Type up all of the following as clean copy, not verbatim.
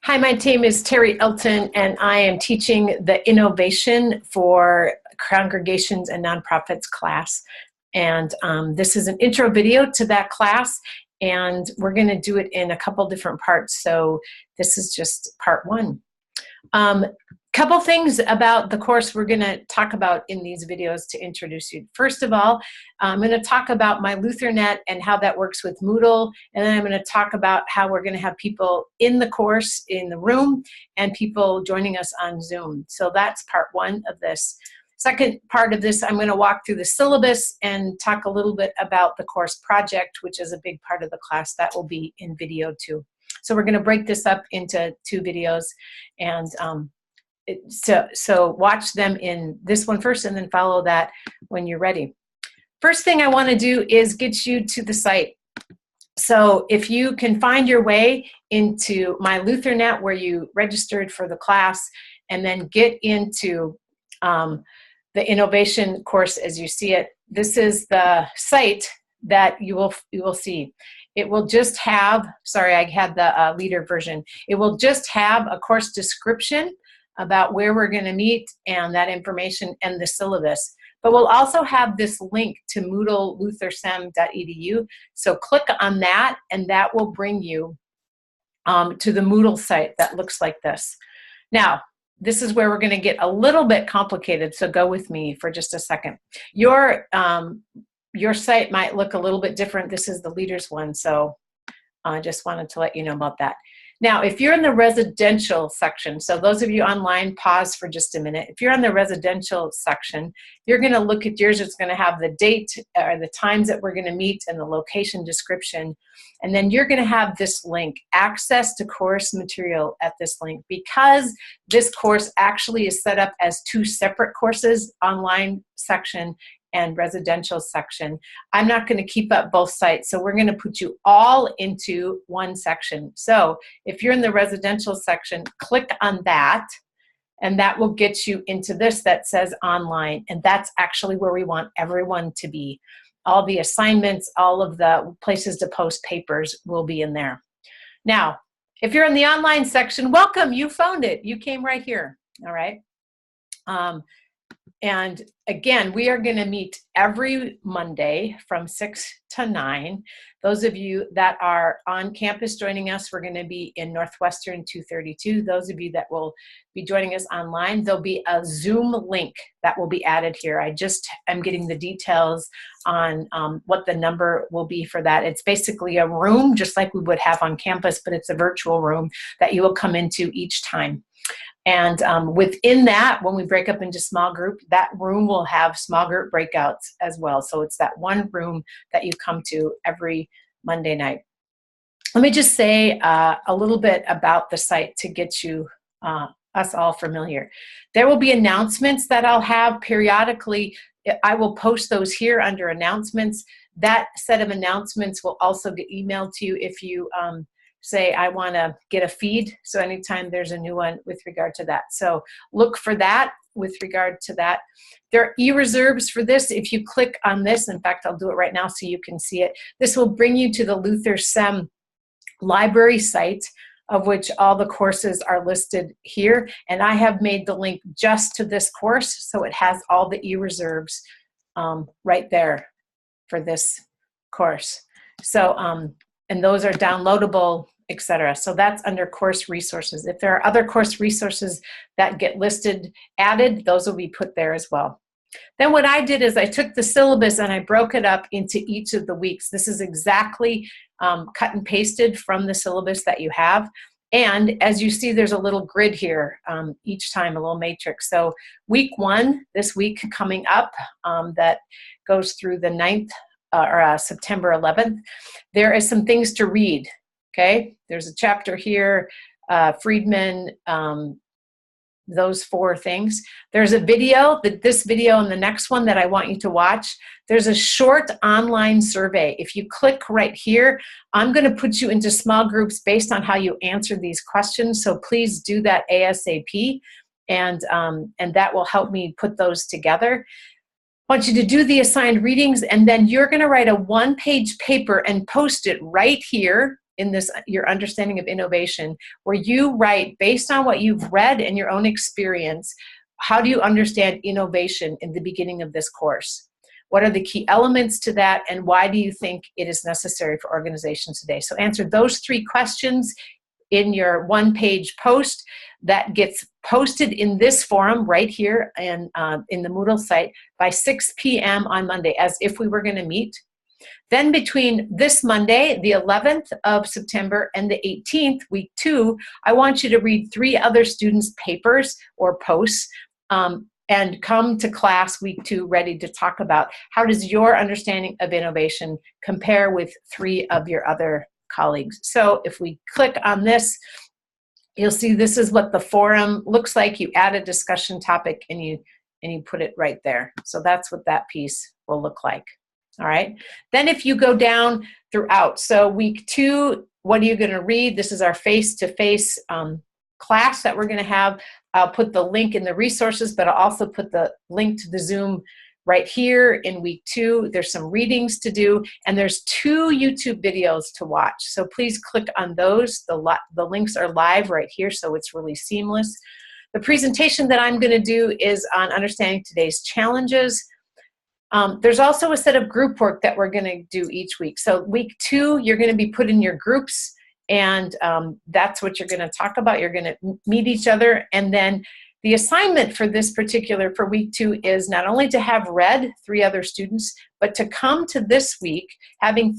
Hi, my name is Terry Elton, and I am teaching the Innovation for Congregations and Nonprofits class. And this is an intro video to that class, and we're going to do it in a couple different parts. So this is just part one. Couple things about the course we're going to talk about in these videos to introduce you. First of all, I'm going to talk about MyLutherNet and how that works with Moodle, and then I'm going to talk about how we're going to have people in the course in the room and people joining us on Zoom. So that's part one of this. Second part of this, I'm going to walk through the syllabus and talk a little bit about the course project, which is a big part of the class. That will be in video too. So we're going to break this up into two videos, and so watch them in this one first and then follow that when you're ready. First thing I want to do is get you to the site. So if you can find your way into MyLutherNet where you registered for the class, and then get into the innovation course as you see it, this is the site that you will see. It will just have, sorry, I had the leader version. It will just have a course description about where we're going to meet and that information and the syllabus. But we'll also have this link to Moodle luthersem.edu. So click on that, and that will bring you to the Moodle site that looks like this. Now, this is where we're going to get a little bit complicated, so go with me for just a second. Your site might look a little bit different. This is the leaders one, so I just wanted to let you know about that. Now, if you're in the residential section, so those of you online, pause for just a minute. If you're on the residential section, you're going to look at yours. It's going to have the date or the times that we're going to meet and the location description. And then you're going to have this link, access to course material at this link. Because this course actually is set up as two separate courses, online section and residential section, I'm not going to keep up both sites. So we're going to put you all into one section. So if you're in the residential section, click on that, and that will get you into this that says online. And that's actually where we want everyone to be. All the assignments, all of the places to post papers will be in there. Now, if you're in the online section, welcome, you found it. You came right here, all right? And again, we are going to meet every Monday from 6 to 9. Those of you that are on campus joining us, we're going to be in Northwestern 232. Those of you that will be joining us online, there'll be a Zoom link that will be added here. I just am getting the details on what the number will be for that. It's basically a room just like we would have on campus, but it's a virtual room that you will come into each time. And within that, when we break up into small group, that room will have small group breakouts as well. So it's that one room that you come to every Monday night. Let me just say a little bit about the site to get you, us all familiar. There will be announcements that I'll have periodically. I will post those here under announcements. That set of announcements will also get emailed to you if you say, I want to get a feed. So anytime there's a new one with regard to that. So look for that with regard to that. There are e-reserves for this. If you click on this, in fact, I'll do it right now so you can see it. This will bring you to the LutherSem library site, of which all the courses are listed here. And I have made the link just to this course. So it has all the e-reserves right there for this course. So, and those are downloadable, etc. So that's under course resources. If there are other course resources that get listed, added, those will be put there as well. Then what I did is I took the syllabus and I broke it up into each of the weeks. This is exactly cut and pasted from the syllabus that you have. And as you see, there's a little grid here each time, a little matrix. So week one, this week coming up, that goes through the 9th, or September 11th, there is some things to read, okay? There's a chapter here, Friedman, those 4 things. There's a video, this video and the next one that I want you to watch. There's a short online survey. If you click right here, I'm going to put you into small groups based on how you answer these questions, so please do that ASAP, and that will help me put those together. I want you to do the assigned readings, and then you're going to write a one-page paper and post it right here in this, your understanding of innovation, where you write based on what you've read and your own experience, how do you understand innovation in the beginning of this course? What are the key elements to that, and why do you think it is necessary for organizations today? So answer those 3 questions in your one-page post that gets posted in this forum right here and in the Moodle site by 6 p.m. on Monday, as if we were going to meet. Then between this Monday, the 11th of September, and the 18th, week 2, I want you to read 3 other students' papers or posts and come to class week 2 ready to talk about how does your understanding of innovation compare with 3 of your other colleagues. So if we click on this, you'll see this is what the forum looks like. You add a discussion topic and you put it right there. So that's what that piece will look like. All right. Then if you go down throughout, so week 2, what are you going to read? This is our face-to-face class that we're going to have. I'll put the link in the resources, but I'll also put the link to the Zoom right here in week 2. There's some readings to do, and there's 2 YouTube videos to watch. So please click on those. The links are live right here, so it's really seamless. The presentation that I'm going to do is on understanding today's challenges. There's also a set of group work that we're going to do each week. So week 2, you're going to be put in your groups, and that's what you're going to talk about. You're going to meet each other, and then the assignment for this particular, for week 2, is not only to have read 3 other students, but to come to this week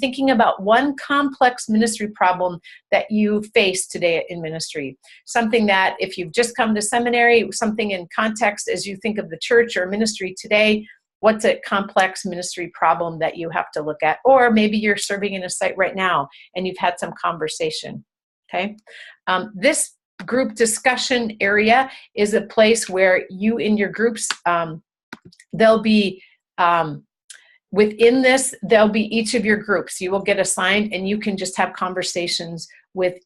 thinking about one complex ministry problem that you face today in ministry. Something that if you've just come to seminary, something in context as you think of the church or ministry today, what's a complex ministry problem that you have to look at? Or maybe you're serving in a site right now and you've had some conversation, okay? This group discussion area is a place where you in your groups, there'll be, within this, there'll be each of your groups. You will get assigned and you can just have conversations with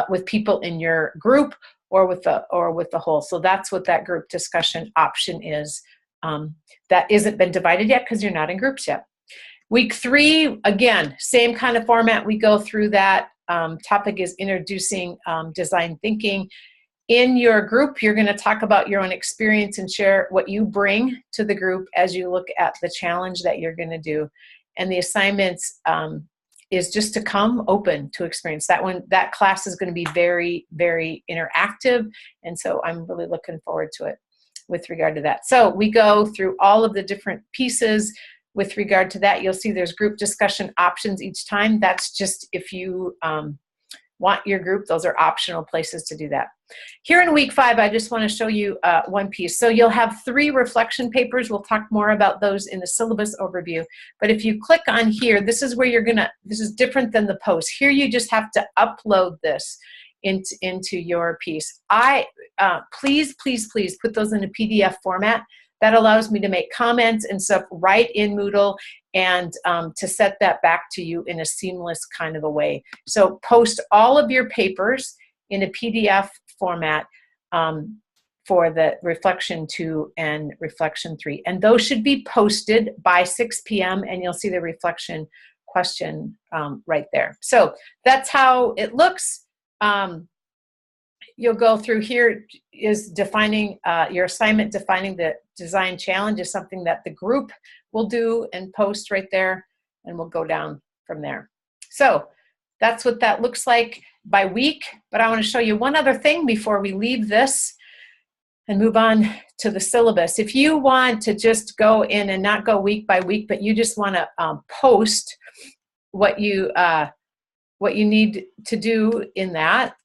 with people in your group or with the whole. So that's what that group discussion option is. That isn't been divided yet because you're not in groups yet. Week 3, again, same kind of format. We go through that. Topic is introducing design thinking. In your group, you're going to talk about your own experience and share what you bring to the group as you look at the challenge that you're going to do. And the assignments is just to come open to experience. That class is going to be very, very interactive. And so I'm really looking forward to it with regard to that. So we go through all of the different pieces with regard to that. You'll see there's group discussion options each time. That's just if you want your group, those are optional places to do that. Here in week 5, I just want to show you one piece. So you'll have 3 reflection papers. We'll talk more about those in the syllabus overview. But if you click on here, this is where this is different than the post. Here you just have to upload this into your piece. Please put those in a PDF format. That allows me to make comments and stuff right in Moodle and to set that back to you in a seamless kind of a way. So post all of your papers in a PDF format for the Reflection 2 and Reflection 3. And those should be posted by 6 p.m. and you'll see the reflection question right there. So that's how it looks. You'll go through here is defining your assignment, defining the design challenge is something that the group will do and post right there, and we'll go down from there. So that's what that looks like by week, but I want to show you one other thing before we leave this and move on to the syllabus. If you want to just go in and not go week by week, but you just want to post what you need to do in that,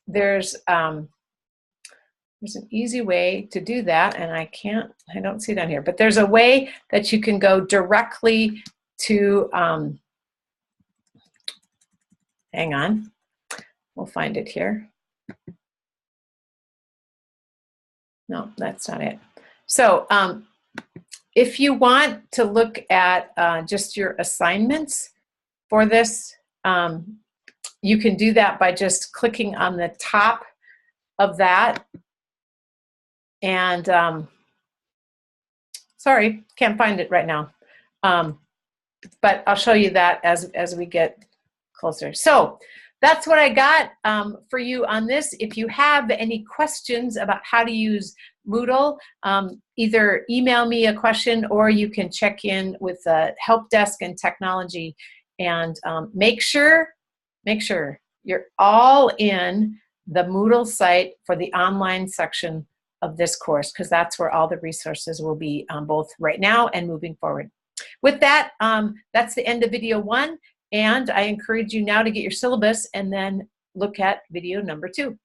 there's an easy way to do that, and I don't see it on here, but there's a way that you can go directly to, hang on, we'll find it here. No, that's not it. So if you want to look at just your assignments for this, you can do that by just clicking on the top of that. And sorry, can't find it right now. But I'll show you that as we get closer. So that's what I got for you on this. If you have any questions about how to use Moodle, either email me a question or you can check in with the help desk and technology, and make sure you're all in the Moodle site for the online section of this course, because that's where all the resources will be, both right now and moving forward. With that, that's the end of video 1, and I encourage you now to get your syllabus and then look at video number 2.